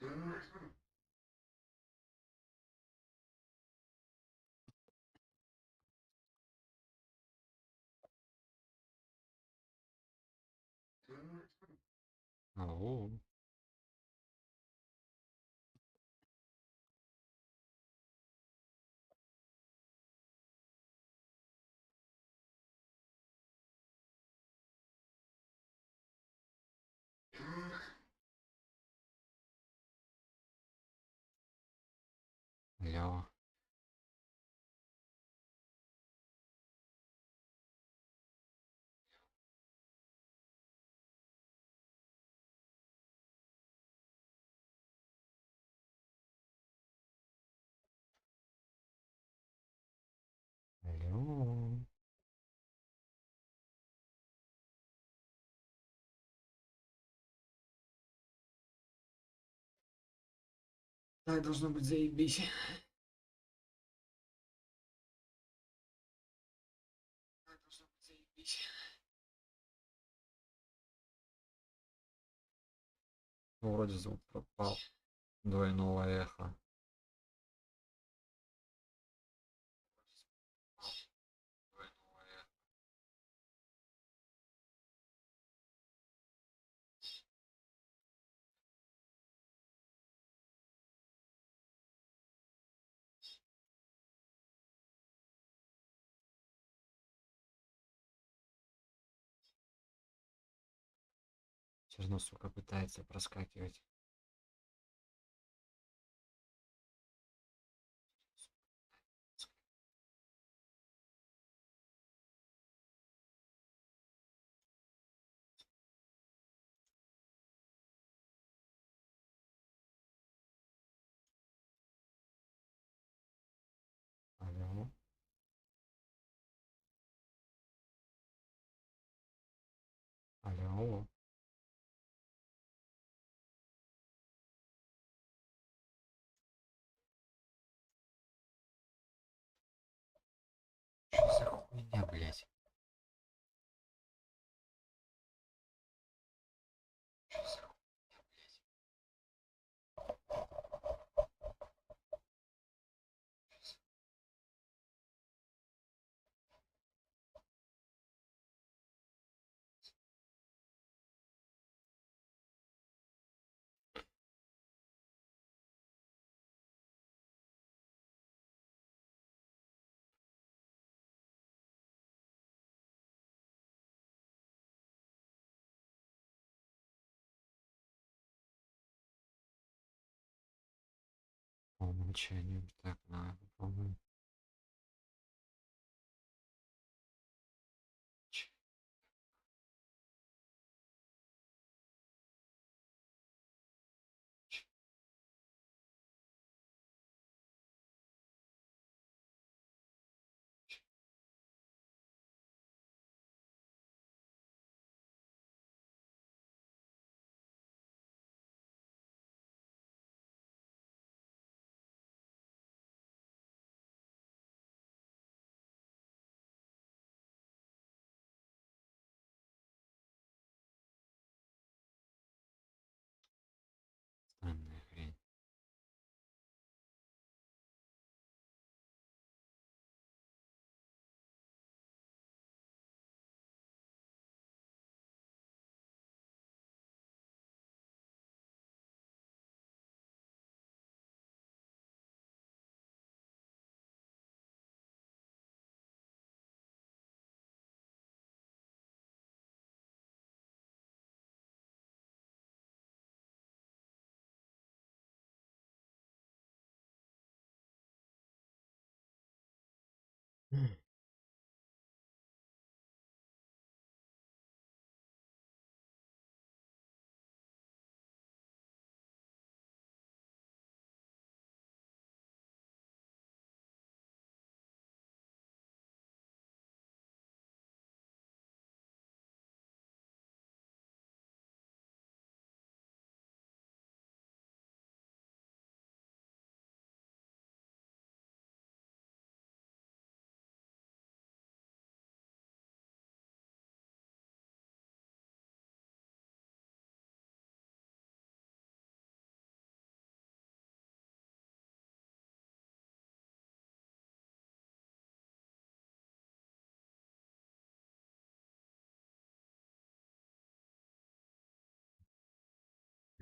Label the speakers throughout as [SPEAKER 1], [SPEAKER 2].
[SPEAKER 1] Алло, алло, алло. Так должно быть заебись. Так должно быть заебись. Ну, вроде звук пропал. Двойного эхо. Двойного эхо. Все равно, сука, пытается проскакивать. Алло, алло. Что за хуйня, блядь? Что за по умолчанию? Так, на, попробуем. Странная хрень.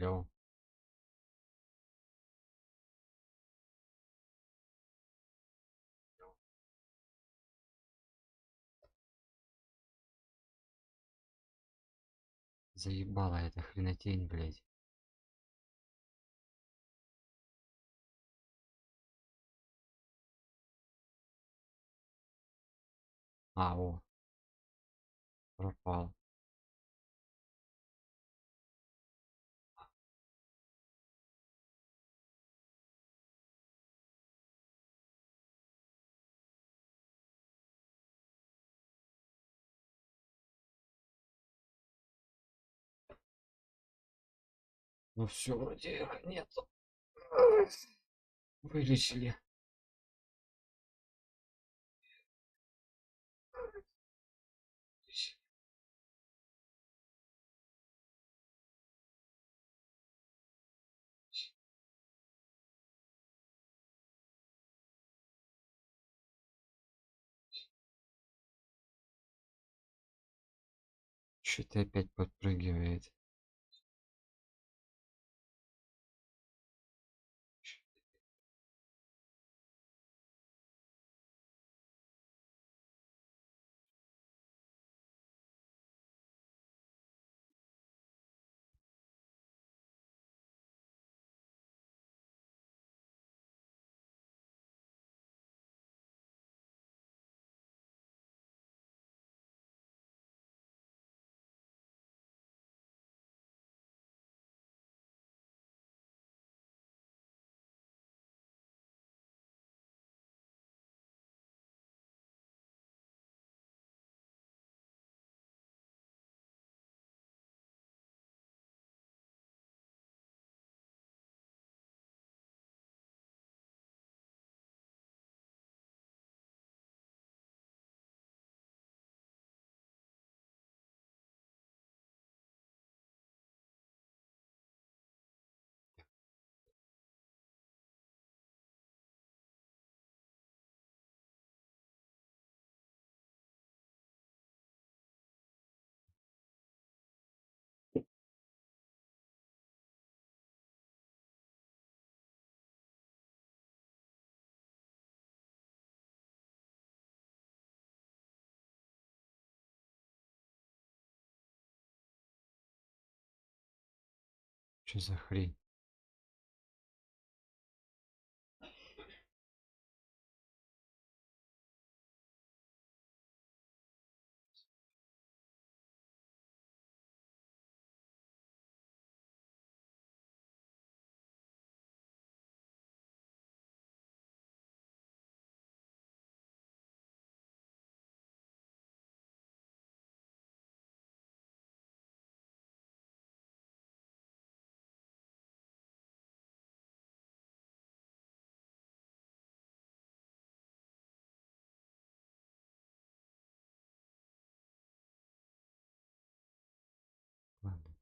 [SPEAKER 1] Клево. Заебала эта хренотень, блядь. А, о, пропал. Ну все, вроде их нету. Вылечили. Что-то опять подпрыгивает. Что за хрень? Ладно.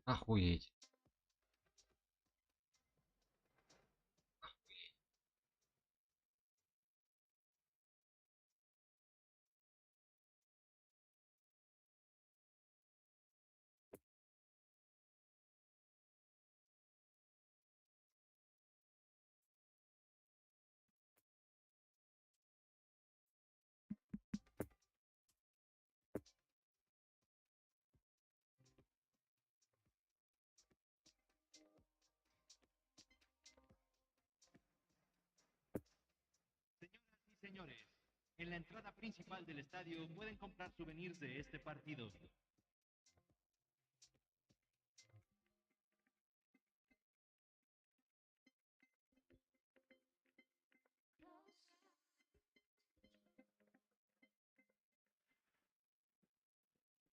[SPEAKER 1] Охуеть.
[SPEAKER 2] Señoras y señores, en la entrada principal del estadio pueden comprar souvenirs de este partido.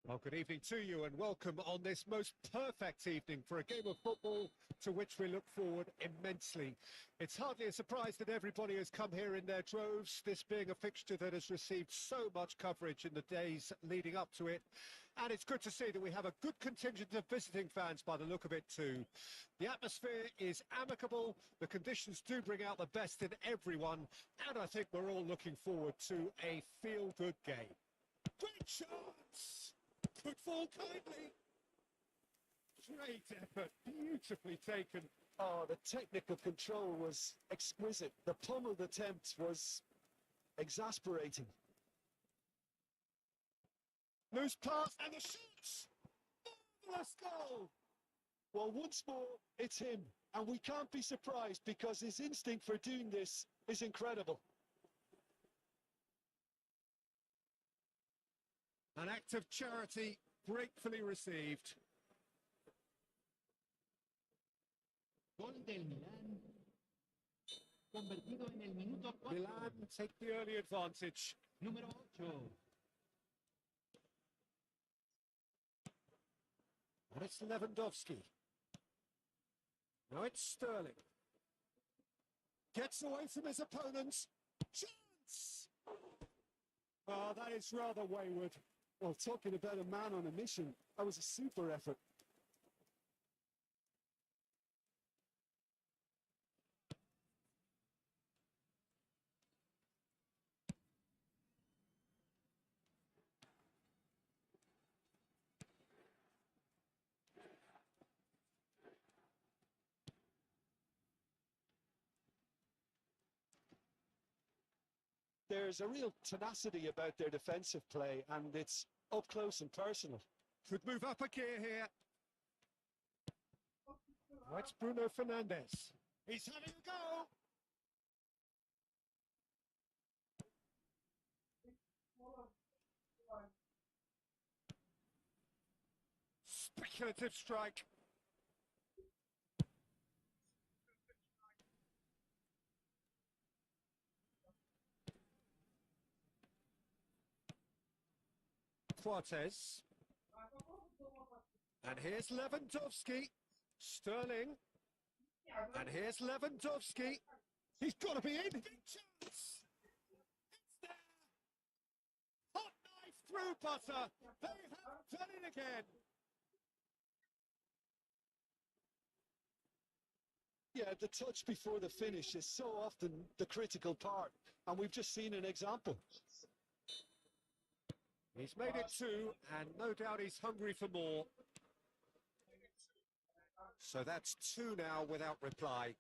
[SPEAKER 3] Well, good evening to you and welcome on this most perfect evening for a game of football to which we look forward immensely. It's hardly a surprise that everybody has come here in their droves, this being a fixture that has received so much coverage in the days leading up to it. And it's good to see that we have a good contingent of visiting fans by the look of it too. The atmosphere is amicable, the conditions do bring out the best in everyone, and I think we're all looking forward to a feel-good game. Great chance! Could fall kindly. Great effort, beautifully taken.
[SPEAKER 4] Oh, the technical control was exquisite. The pummeled attempt was exasperating.
[SPEAKER 3] Loose pass and the shoots! Marvellous goal!
[SPEAKER 4] Well, once more, it's him. And we can't be surprised because his instinct for doing this is incredible.
[SPEAKER 3] An act of charity gratefully received.
[SPEAKER 2] Gol del Milán, convertido en el minuto 4.
[SPEAKER 3] Milan take the early advantage.
[SPEAKER 2] Número 8.
[SPEAKER 3] And it's Lewandowski. Now it's Sterling. Gets away from his opponents. Chance! Oh, that is rather wayward.
[SPEAKER 4] Well, talking about a man on a mission, that was a super effort. There's a real tenacity about their defensive play, and it's up close and personal.
[SPEAKER 3] Could move up a gear here. Now it's Bruno Fernandes. He's having a go. Speculative strike. Cortez. And here's Lewandowski. Sterling. And here's Lewandowski. He's got to be in. Big chance. It's there. Hot knife through butter. They have done it again.
[SPEAKER 4] Yeah, the touch before the finish is so often the critical part, and we've just seen an example.
[SPEAKER 3] He's made it two, and no doubt he's hungry for more. So that's two now without reply.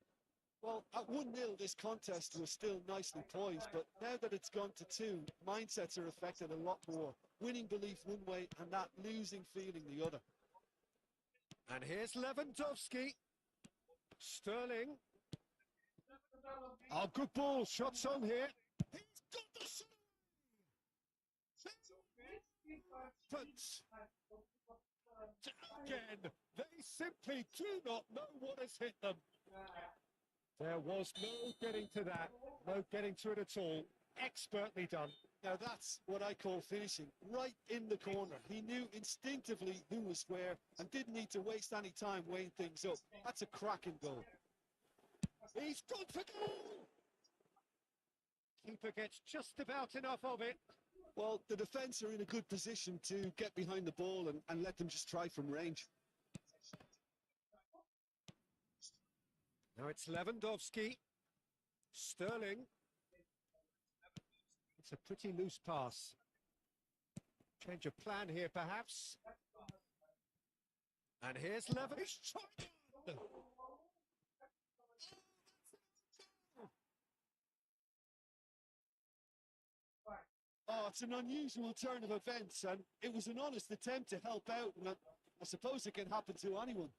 [SPEAKER 4] Well, at 1-0, this contest was still nicely poised, but now that it's gone to two, mindsets are affected a lot more. Winning belief one way and that losing feeling the other.
[SPEAKER 3] And here's Lewandowski. Sterling. Oh, good ball. Shots on here. He's got the shot. But simply do not know what has hit them. There was no getting to that, no getting to it at all. Expertly done.
[SPEAKER 4] Now that's what I call finishing, right in the corner. He knew instinctively who was where and didn't need to waste any time weighing things up. That's a cracking goal.
[SPEAKER 3] He's gone for goal! Keeper gets just about enough of it.
[SPEAKER 4] Well, the defence are in a good position to get behind the ball and let them just try from range.
[SPEAKER 3] Now it's Lewandowski. Sterling. It's a pretty loose pass. Change of plan here, perhaps. And here's Lewandowski.
[SPEAKER 4] Oh, it's an unusual turn of events, and it was an honest attempt to help out, and I suppose it can happen to anyone.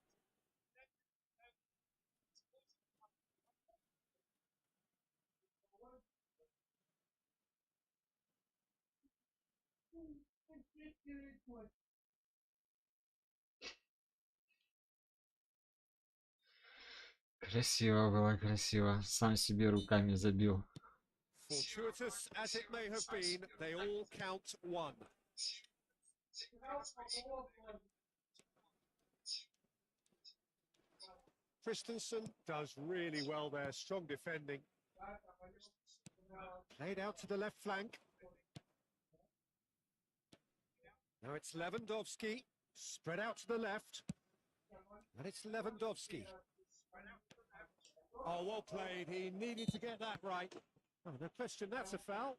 [SPEAKER 1] Красиво было, красиво. Сам себе руками забил.
[SPEAKER 3] Fortuitous as it may have been, they all count one. Christensen does really well there, strong defending. Played out to the left flank. Now it's Lewandowski, spread out to the left. And it's Lewandowski. Oh, well played, he needed to get that right. Oh, no question, that's a foul.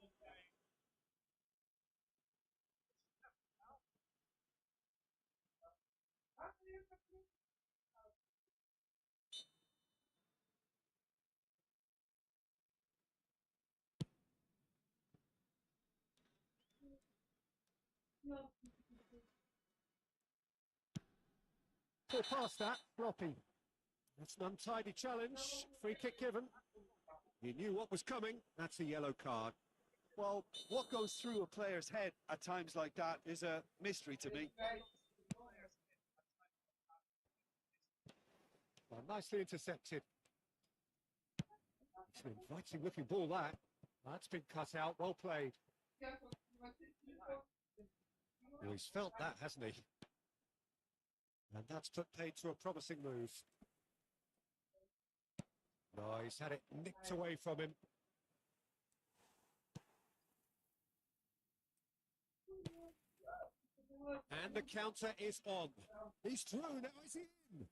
[SPEAKER 3] Pull past that, floppy. That's an untidy challenge, free kick given. He knew what was coming, that's a yellow card.
[SPEAKER 4] Well, what goes through a player's head at times like that is a mystery to me.
[SPEAKER 3] Well, nicely intercepted. It's an inviting looking ball, that. That's been cut out, well played. Well, he's felt that, hasn't he? And that's put paid to a promising move. No, he's had it nicked away from him. And the counter is on. He's through, now he's in.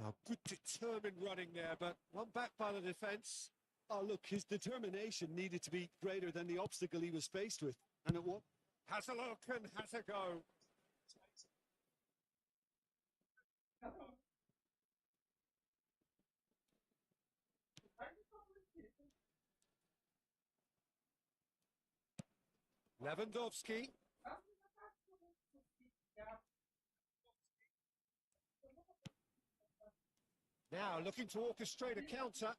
[SPEAKER 3] Oh, good determined running there, but one back by the defence.
[SPEAKER 4] Oh, look, his determination needed to be greater than the obstacle he was faced with. And it was.
[SPEAKER 3] Has a look and has a go. Lewandowski. Now looking to orchestrate a counter.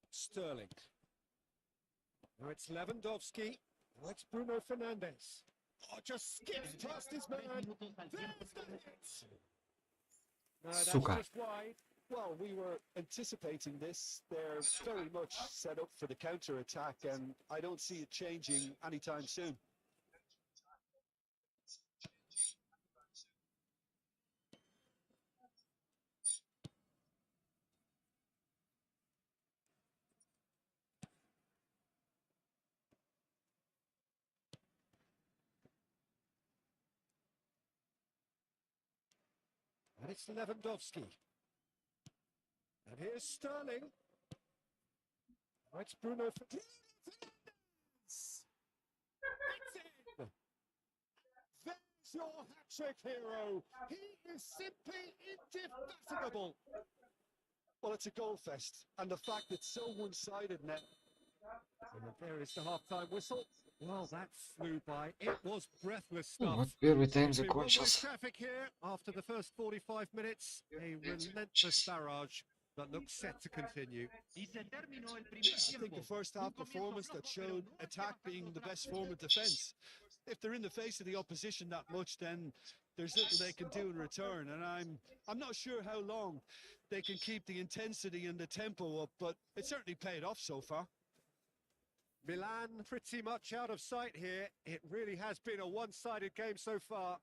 [SPEAKER 3] Sterling. Now it's Lewandowski. Now it's Bruno Fernandes. Oh, just skips past his man. There's the hit. No, that's
[SPEAKER 1] Сука.
[SPEAKER 3] just wide.
[SPEAKER 4] Well, we were anticipating this. They're very much set up for the counter-attack, and I don't see it changing anytime soon.
[SPEAKER 3] And it's Lewandowski. And here's Sterling. Oh, it's Bruno Fernandes. That's it. There's your hat-trick hero. He is simply indefatigable.
[SPEAKER 4] Well, it's a goal fest, and the fact it's so one-sided now.
[SPEAKER 3] And there is the half-time whistle. Well, that flew by. It was breathless
[SPEAKER 1] Ну,
[SPEAKER 3] stuff.
[SPEAKER 1] вот первый тайм
[SPEAKER 3] It's been one-way
[SPEAKER 1] закончился.
[SPEAKER 3] traffic here after the first 45 minutes. A relentless barrage. but looks set to continue.
[SPEAKER 2] Y se terminó el primer
[SPEAKER 4] I think
[SPEAKER 2] tiempo.
[SPEAKER 4] the first
[SPEAKER 2] Un
[SPEAKER 4] half
[SPEAKER 2] comienzo
[SPEAKER 4] performance
[SPEAKER 2] flojo,
[SPEAKER 4] that
[SPEAKER 2] pero
[SPEAKER 4] showed
[SPEAKER 2] no hay que
[SPEAKER 4] attack
[SPEAKER 2] bajar
[SPEAKER 4] being
[SPEAKER 2] los
[SPEAKER 4] the best
[SPEAKER 2] brazos.
[SPEAKER 4] form of defence. If they're in the face of the opposition that much, then there's little they can do in return. And I'm not sure how long they can keep the intensity and the tempo up, but it certainly paid off so far.
[SPEAKER 3] Milan pretty much out of sight here. It really has been a one-sided game so far.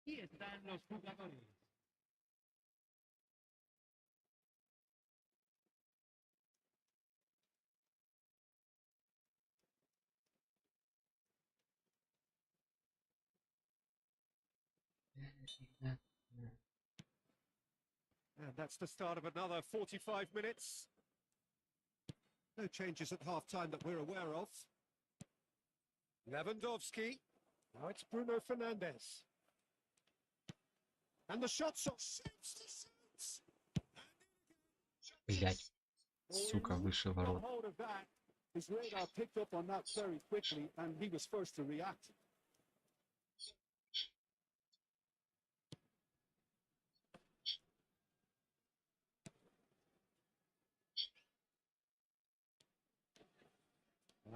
[SPEAKER 2] Y están los jugadores.
[SPEAKER 3] And that's the start of another 45 minutes. No changes at half-time that we're aware of. Lewandowski. Now it's Bruno Fernandes. And the shot's off. Shoots.
[SPEAKER 1] Блять, сука, выше
[SPEAKER 4] Got
[SPEAKER 1] ворот.
[SPEAKER 4] hold of that. His radar picked up on that very quickly, and he was first to react.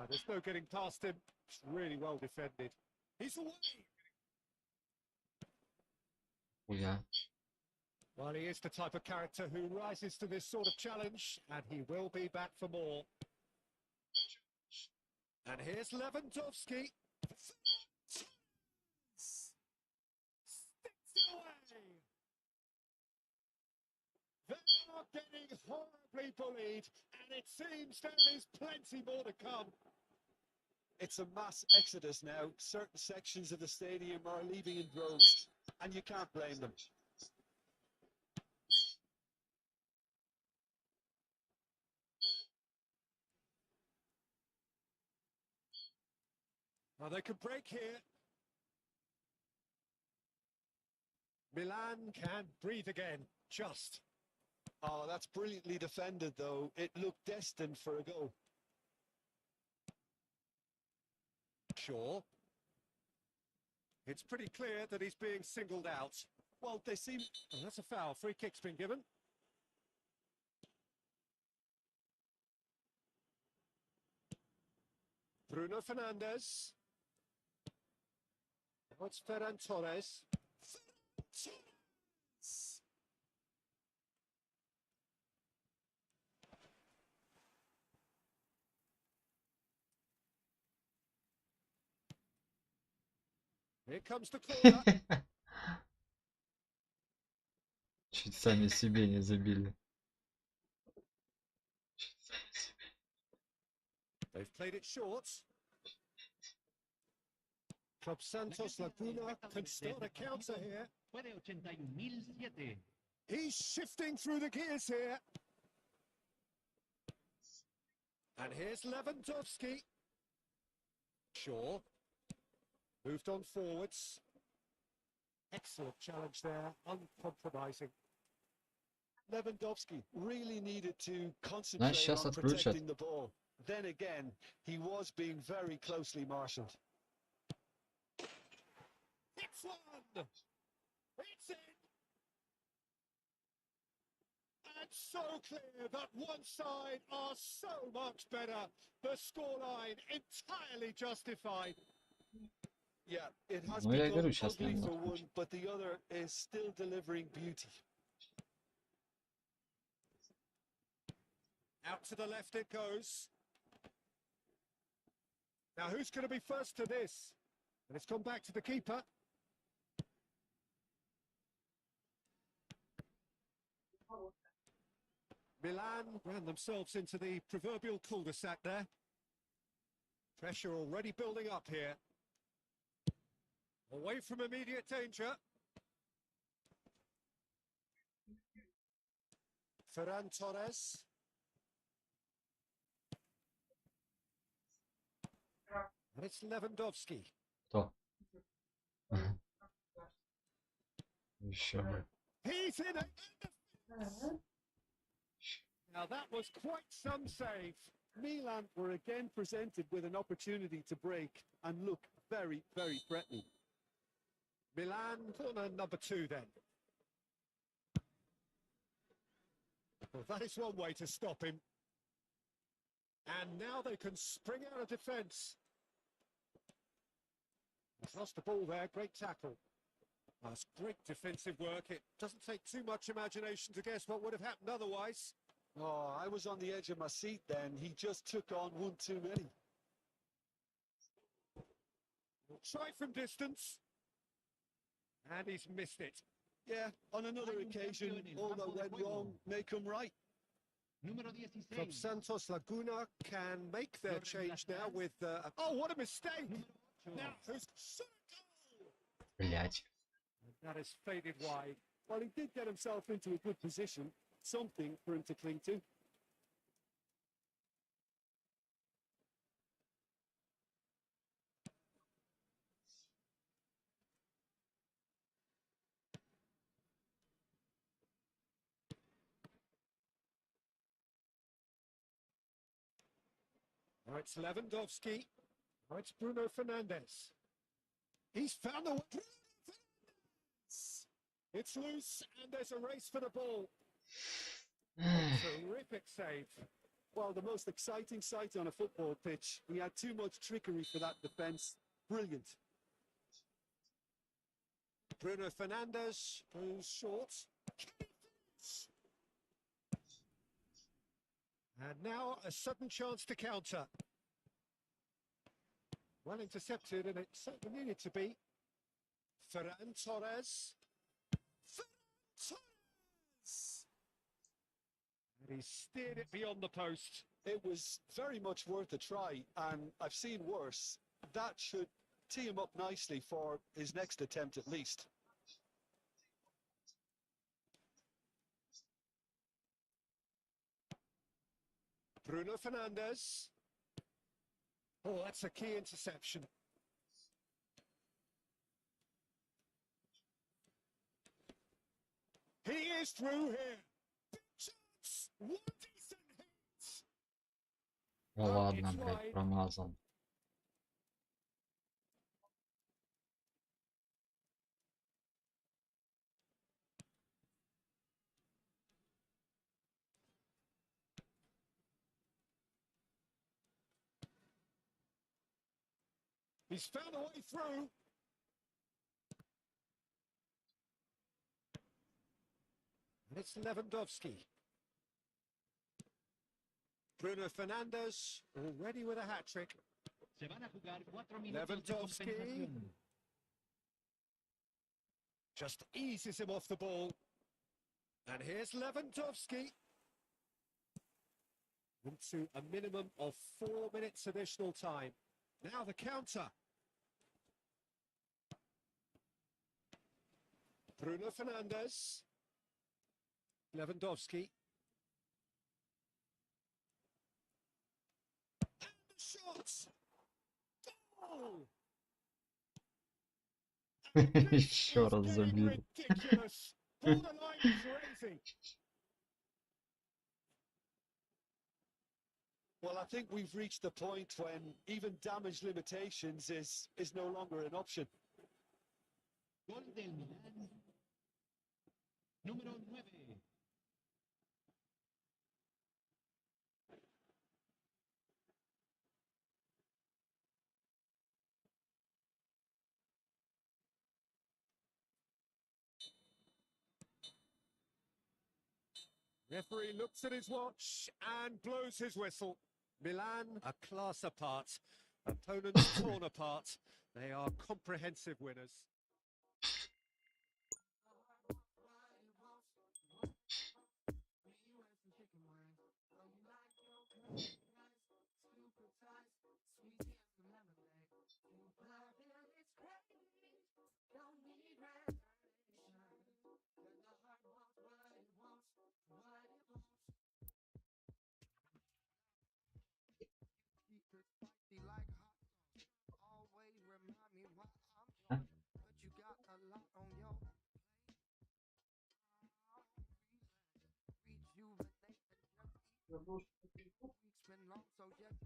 [SPEAKER 3] There's no getting past him. It's really well defended. He's away.
[SPEAKER 1] Хуя.
[SPEAKER 3] Well, he is the type of character who rises to this sort of challenge, and he will be back for more. And here's Lewandowski. Sticks it away. They are getting horribly bullied, And it seems there is plenty more to come.
[SPEAKER 4] It's a mass exodus now. Certain sections of the stadium are leaving in droves, and you can't blame them.
[SPEAKER 3] Well, they could break here. Milan can breathe again, just.
[SPEAKER 4] Oh, that's brilliantly defended, though. It looked destined for a goal.
[SPEAKER 3] Sure. It's pretty clear that he's being singled out.
[SPEAKER 4] Well, they seem...
[SPEAKER 3] And that's a foul. Free kick's been given. Bruno Fernandes. Now it's Ferran Torres. Here comes the corner.
[SPEAKER 1] Чуть сами себе не забили.
[SPEAKER 3] They've played it short. Club Santos Laguna can start a counter here.
[SPEAKER 2] Fue de 81.007.
[SPEAKER 3] He's shifting through the gears here. And here's Lewandowski. Shaw. Moved on forwards. Excellent challenge there, uncompromising.
[SPEAKER 4] Lewandowski really needed to concentrate
[SPEAKER 1] сейчас
[SPEAKER 4] on
[SPEAKER 1] отключат.
[SPEAKER 4] protecting the ball. Then again, he was being very closely marshalled.
[SPEAKER 3] It's one! It's in! And so clear that one side are so much better. The scoreline entirely justified.
[SPEAKER 4] Yeah, it has
[SPEAKER 1] Ну, я
[SPEAKER 4] become
[SPEAKER 1] говорю, сейчас,
[SPEAKER 4] ugly
[SPEAKER 1] наверное,
[SPEAKER 4] for one,
[SPEAKER 1] отключат.
[SPEAKER 4] but the other is still delivering beauty.
[SPEAKER 3] Out to the left it goes. Now who's going to be first to this? And it's gone back to the keeper. Milan ran themselves into the proverbial cul-de-sac there. Pressure already building up here. Away from immediate danger. Ferran Torres. And it's Lewandowski.
[SPEAKER 1] Кто? Еще бы.
[SPEAKER 3] He's in it. Now that was quite some save.
[SPEAKER 4] Milan were again presented with an opportunity to break and look very, very threatening.
[SPEAKER 3] Milan corner number 2 then. Well, that is one way to stop him. And now they can spring out of defence. He's lost the ball there, great tackle. That's great defensive work. It doesn't take too much imagination to guess what would have happened otherwise.
[SPEAKER 4] Oh, I was on the edge of my seat then. He just took on one too many.
[SPEAKER 3] Try from distance. And he's missed it.
[SPEAKER 4] Yeah, on another occasion, all that went wrong may come right.
[SPEAKER 2] Número
[SPEAKER 3] Club
[SPEAKER 2] 16.
[SPEAKER 3] Santos Laguna can make their change now with... oh, what a mistake! Now, who's...
[SPEAKER 1] Блять.
[SPEAKER 3] That has faded wide.
[SPEAKER 4] Well, he did get himself into a good position, something for him to cling to.
[SPEAKER 3] Now it's Lewandowski. Now it's Bruno Fernandes. He's found the... It's loose and there's a race for the ball. Terrific save.
[SPEAKER 4] Well, the most exciting sight on a football pitch. He had too much trickery for that defence. Brilliant.
[SPEAKER 3] Bruno Fernandes goes short. And now a sudden chance to counter. Well intercepted, and it certainly needed to be. Ferran Torres. Ferran Torres! He steered it beyond the post.
[SPEAKER 4] It was very much worth a try, and I've seen worse. That should tee him up nicely for his next attempt at least.
[SPEAKER 3] Bruno Fernandes. Oh, that's a key interception. He is through here. Big chance. One decent hit.
[SPEAKER 1] Ну
[SPEAKER 3] Oh,
[SPEAKER 1] ладно,
[SPEAKER 3] it's
[SPEAKER 1] блядь,
[SPEAKER 3] wide.
[SPEAKER 1] промазал.
[SPEAKER 3] He's found a way through. And it's Lewandowski. Bruno Fernandes already with a hat-trick.
[SPEAKER 2] Se van a jugar 4 minutos de
[SPEAKER 3] Lewandowski
[SPEAKER 2] compensación.
[SPEAKER 3] just eases him off the ball. And here's Lewandowski. Into a minimum of 4 minutes additional time. Now the counter. Bruno Fernandes. Lewandowski. And the shot. Goal!
[SPEAKER 1] Еще раз
[SPEAKER 3] It's
[SPEAKER 1] забил.
[SPEAKER 3] getting ridiculous. Borderline crazy.
[SPEAKER 4] Well, I think we've reached the point when even damage limitations is no longer an option.
[SPEAKER 2] Gol del Milan. Número 9.
[SPEAKER 3] Referee looks at his watch and blows his whistle. Milan, a class apart. Opponents torn apart. They are comprehensive winners.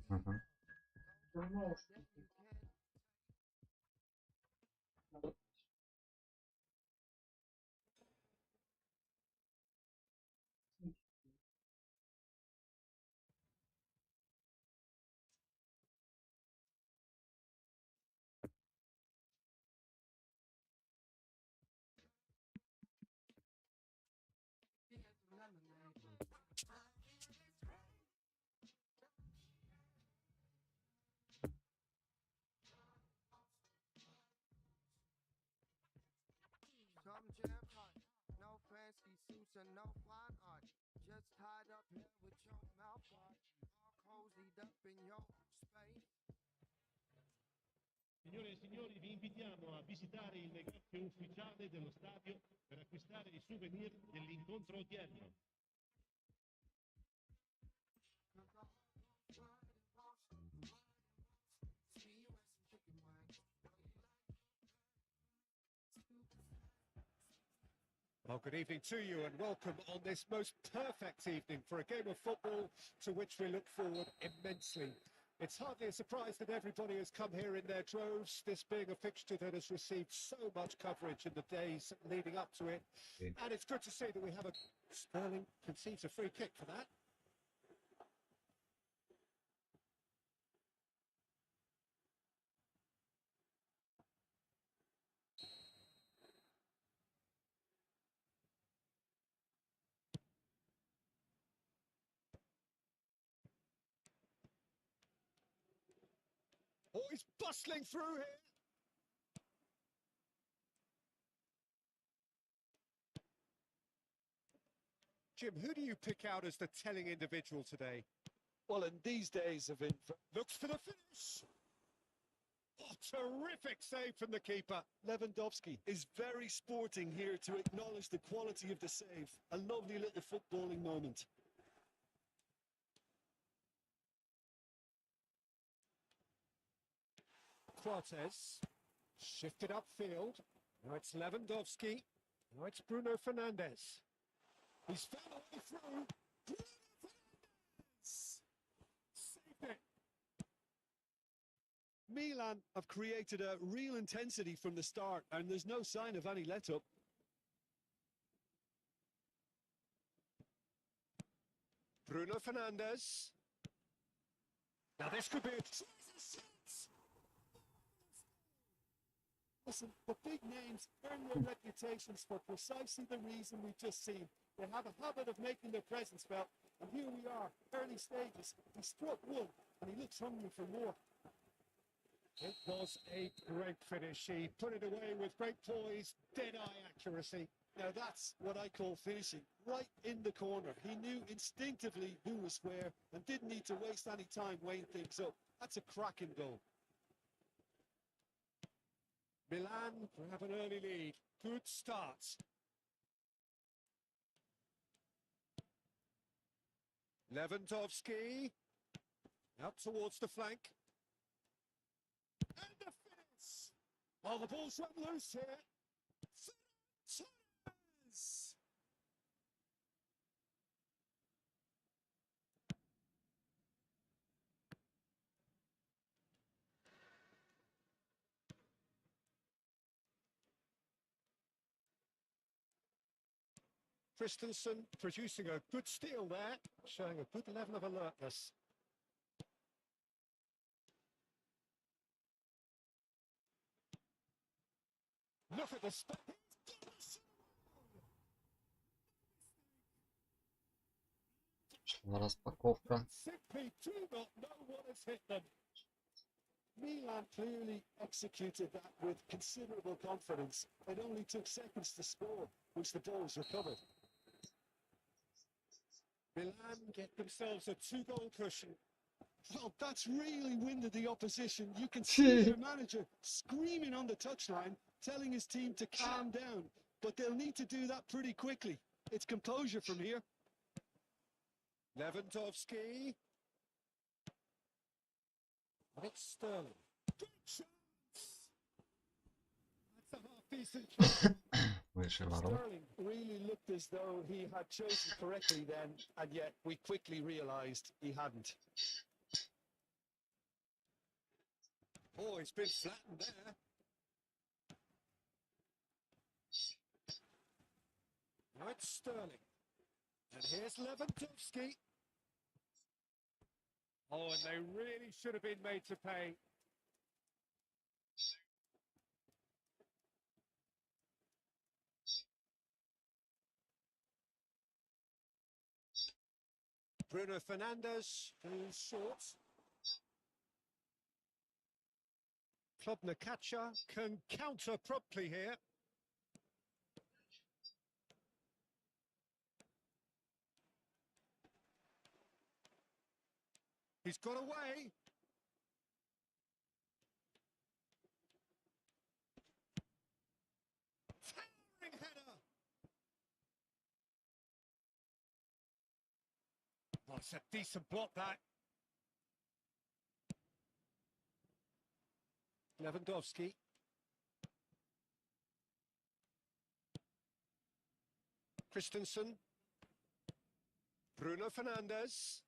[SPEAKER 1] Ага.
[SPEAKER 5] Some jam hot, no fancy suits and no fine art. Just tied up here with your mouth guard, all cozied up in your space.
[SPEAKER 2] Signore e signori, vi invitiamo a visitare il negozio ufficiale dello stadio per acquistare i souvenir dell'incontro odierno.
[SPEAKER 3] Well, good evening to you and welcome on this most perfect evening for a game of football to which we look forward immensely. It's hardly a surprise that everybody has come here in their droves, this being a fixture that has received so much coverage in the days leading up to it.
[SPEAKER 1] Okay.
[SPEAKER 3] And it's good to see that we have a Sterling concedes a free kick for that. Oh, he's bustling through here. Jim, who do you pick out as the telling individual today?
[SPEAKER 4] Well, in these days of
[SPEAKER 3] Looks for the finish. Oh, terrific save from the keeper.
[SPEAKER 4] Lewandowski is very sporting here to acknowledge the quality of the save. A lovely little footballing moment.
[SPEAKER 3] Cortez shifted upfield. Now it's Lewandowski. Now it's Bruno Fernandes. He's found a way through. Bruno Fernandes saved it.
[SPEAKER 4] Milan have created a real intensity from the start, and there's no sign of any let-up.
[SPEAKER 3] Bruno Fernandes. Now this could be a...
[SPEAKER 4] Listen, the big names earn their reputations for precisely the reason we've just seen. They have a habit of making their presence felt, and here we are, early stages. He struck one, and he looks hungry for more.
[SPEAKER 3] It was a great finish. He put it away with great poise, dead-eye accuracy.
[SPEAKER 4] Now that's what I call finishing, right in the corner. He knew instinctively who was where and didn't need to waste any time weighing things up. That's a cracking goal.
[SPEAKER 3] Milan have an early lead. Good start. Lewandowski. Out towards the flank. And the finish. Oh, the ball's run loose here. Torres. Christensen producing a good steal there, showing a good level of alertness. Look at the spot.
[SPEAKER 1] Распаковка.
[SPEAKER 3] Simply do not know what has hit them.
[SPEAKER 4] Milan clearly executed that with considerable confidence. It only took seconds to score, which the ball was recovered.
[SPEAKER 3] Milan get themselves a 2-goal cushion.
[SPEAKER 4] Well, that's really winded the opposition. You can see their manager screaming on the touchline, telling his team to calm down. But they'll need to do that pretty quickly. It's composure from here.
[SPEAKER 3] Lewandowski. And it's Sterling. Good chance. That's a half-decent chance.
[SPEAKER 1] Выше ворот.
[SPEAKER 4] Sterling really looked as though he had chosen correctly then, and yet we quickly realised he hadn't.
[SPEAKER 3] Oh, he's been flattened there. Now it's Sterling. And here's Lewandowski. Oh, and they really should have been made to pay. Bruno Fernandes, who's short. Club Nakacha can counter promptly here. He's got away. Towering header. Oh, it's a decent block, that. Lewandowski. Christensen. Bruno Fernandes.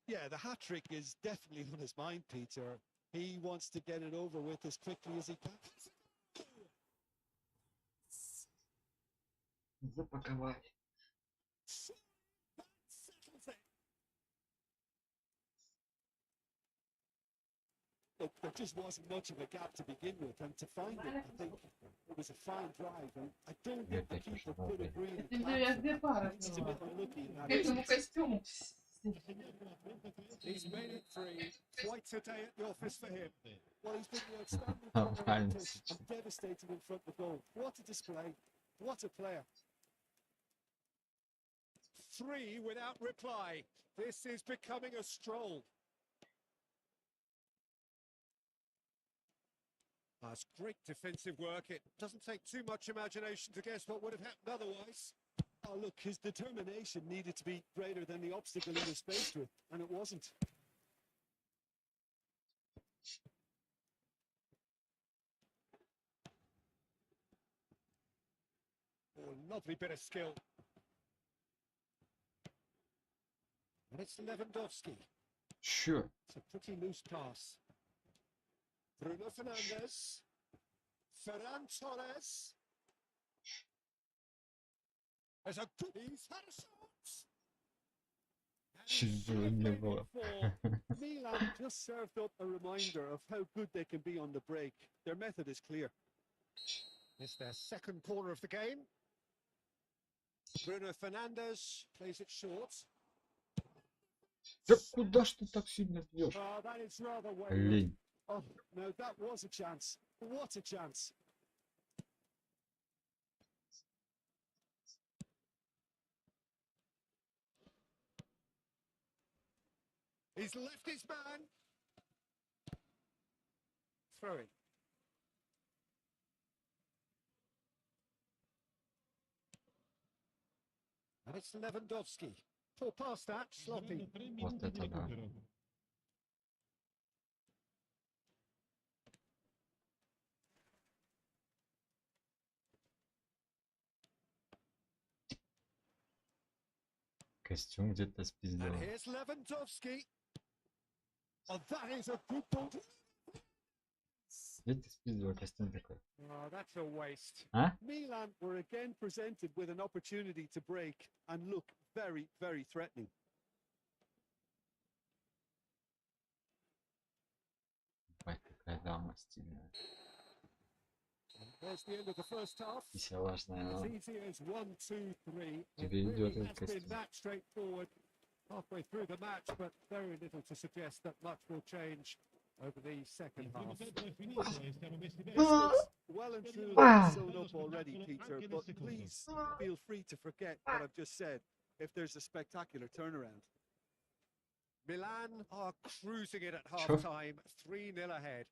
[SPEAKER 4] Yeah, the hat-trick is definitely on his mind, Peter. He wants to get it over with as quickly as he can.
[SPEAKER 1] Запаковать.
[SPEAKER 4] Look, there just wasn't much of a gap to begin with, and to find it, I think it was a fine drive, and I don't think the keeper could have really
[SPEAKER 6] Ты же я две пары
[SPEAKER 4] It's a bit
[SPEAKER 6] взяла.
[SPEAKER 4] unlucky in that
[SPEAKER 6] К этому
[SPEAKER 4] instance.
[SPEAKER 6] костюму
[SPEAKER 3] He's made it free. Quite a day at the office for him. Well, he's been the outstanding player on the
[SPEAKER 1] Нормально
[SPEAKER 3] pitch
[SPEAKER 1] сейчас.
[SPEAKER 3] and devastating in front of goal. What a display. What a player. 3 without reply. This is becoming a stroll. That's great defensive work. It doesn't take too much imagination to guess what would have happened otherwise.
[SPEAKER 4] Oh, look, his determination needed to be greater than the obstacle he was faced with, and it wasn't.
[SPEAKER 3] Oh, lovely bit of skill. And it's Lewandowski.
[SPEAKER 1] Чё?
[SPEAKER 3] It's a pretty loose pass. Bruno Fernandes. Ferran Torres. There's a good... He's had a shot. And he's
[SPEAKER 1] Чё не
[SPEAKER 3] played
[SPEAKER 1] было?
[SPEAKER 3] it for.
[SPEAKER 4] Milan just served up a reminder of how good they can be on the break. Their method is clear.
[SPEAKER 3] It's their second corner of the game. Bruno Fernandes plays it short.
[SPEAKER 1] Да куда ж ты так сильно бьешь?
[SPEAKER 3] Oh, that is rather wayward.
[SPEAKER 1] Лень.
[SPEAKER 4] Oh, no, that was a chance. What a chance.
[SPEAKER 3] He's left his man. Throw in. And it's Lewandowski. Poor pass that, sloppy.
[SPEAKER 1] Вот это да. Костюм где-то
[SPEAKER 3] And
[SPEAKER 1] спиздил.
[SPEAKER 3] here's Lewandowski. Oh, that is a good ball.
[SPEAKER 1] Где ты спиздил костюм такой?
[SPEAKER 3] Oh, that's a waste.
[SPEAKER 1] А?
[SPEAKER 4] Milan were again presented with an opportunity to break and look very, very threatening.
[SPEAKER 1] Ой, какая дама стильная.
[SPEAKER 3] There's the end of the first half.
[SPEAKER 1] Веселашная,
[SPEAKER 3] As
[SPEAKER 1] но
[SPEAKER 3] easy as 1, 2, 3. It
[SPEAKER 1] тебе идет
[SPEAKER 3] really
[SPEAKER 1] этот
[SPEAKER 3] has been
[SPEAKER 1] костюм.
[SPEAKER 3] that straightforward halfway through the match, but very little to suggest that much will change over the second half.
[SPEAKER 4] Well and truly
[SPEAKER 1] Ah.
[SPEAKER 4] sewn up already, Peter, but please feel free to forget what I've just said if there's a spectacular turnaround.
[SPEAKER 3] Milan are cruising it at
[SPEAKER 1] Sure.
[SPEAKER 3] half-time, 3-0 ahead.